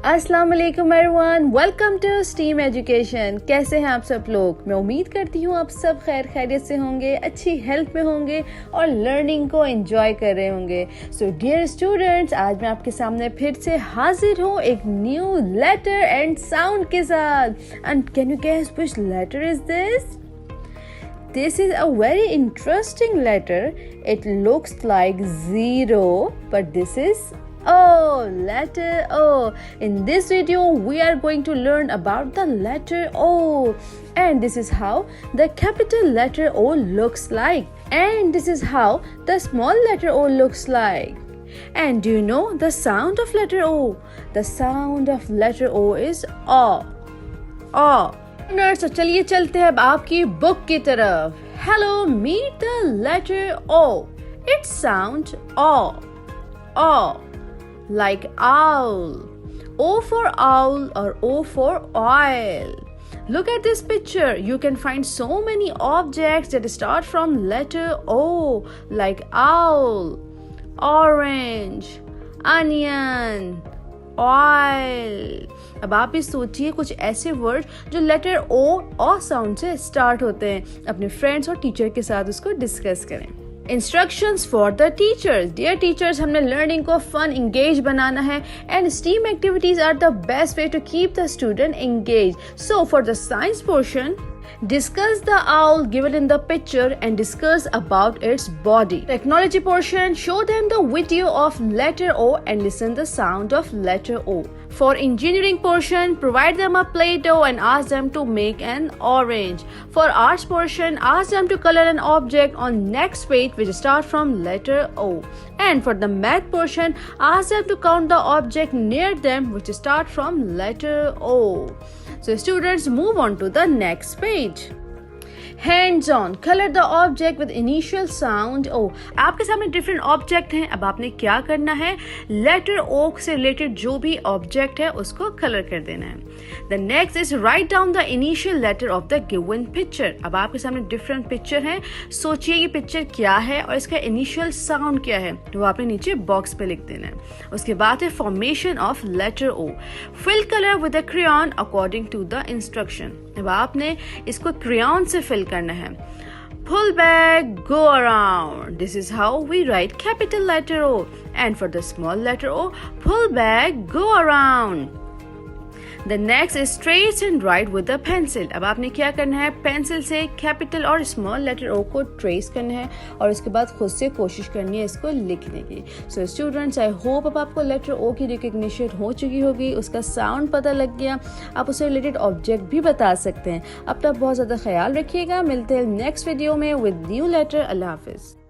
अस्सलाम वालेकुम everyone, welcome to STEAM education. कैसे हैं आप सब लोग? मैं उम्मीद करती हूँ आप सब खैर खैरियत से होंगे, अच्छी हेल्थ में होंगे और लर्निंग को एंजॉय कर रहे होंगे। सो डियर स्टूडेंट्स, आज मैं आपके सामने फिर से हाजिर हूँ एक न्यू लेटर एंड साउंड के साथ। And can you guess which letter is this? This is a very interesting letter. It looks like zero, but this is O, letter O. In this video, we are going to learn about the letter O. And this is how the capital letter O looks like. And this is how the small letter O looks like. And do you know the sound of letter O? The sound of letter O is O. O. तो चलिए चलते हैं अब आपकी book की तरफ। Hello, meet the letter O. It sounds O. O. Like owl. O for owl or O for oil. Look at this picture. You can find so many objects that start from letter O, like owl, orange, onion, oil. अब आप भी सोचिए कुछ ऐसे word जो letter ओ sound से start होते हैं। अपने फ्रेंड्स और टीचर के साथ उसको डिस्कस करें। Instructions for the teachers. Dear teachers, हमने लर्निंग को फन इंगेज बनाना है and STEAM activities are the best way to keep the student engage. So for the science portion, discuss the owl given in the picture and discuss about its body. Technology portion, show them the video of letter O and listen the sound of letter O. For engineering portion, provide them a Play-Doh and ask them to make an orange. For arts portion, ask them to color an object on next page which start from letter O. And for the math portion, ask them to count the object near them which start from letter O. So students, move on to the next page. Hands on, color the object with initial sound O. आपके सामने different object हैं। अब आपने क्या करना है, letter O से related जो भी ऑब्जेक्ट है उसको कलर कर देना है। The next is write down the initial letter of the given picture. अब आपके सामने डिफरेंट पिक्चर हैं, सोचिए ये पिक्चर क्या है और इसका इनिशियल साउंड क्या है, वो आपने नीचे बॉक्स पे लिख देना है। उसके बाद है formation of letter O. Fill color with a crayon according to the instruction. अब आपने इसको क्रेयॉन से फिल करना है। Pull back, go around. This is how we write capital letter O. And for the small letter O, pull back, go around. The next is trace and write with a pencil. अब आपने क्या करना है, pencil से capital और small letter O को trace करना है और उसके बाद खुद से कोशिश करनी है इसको लिखने की। सो स्टूडेंट्स, आई होप अब आपको लेटर O की रिकग्निशन हो चुकी होगी, उसका साउंड पता लग गया, आप उससे रिलेटेड ऑब्जेक्ट भी बता सकते हैं। अपना बहुत ज़्यादा ख्याल रखिएगा। मिलते हैं नेक्स्ट वीडियो में विद न्यू लेटर। अल्लाह हाफिज़।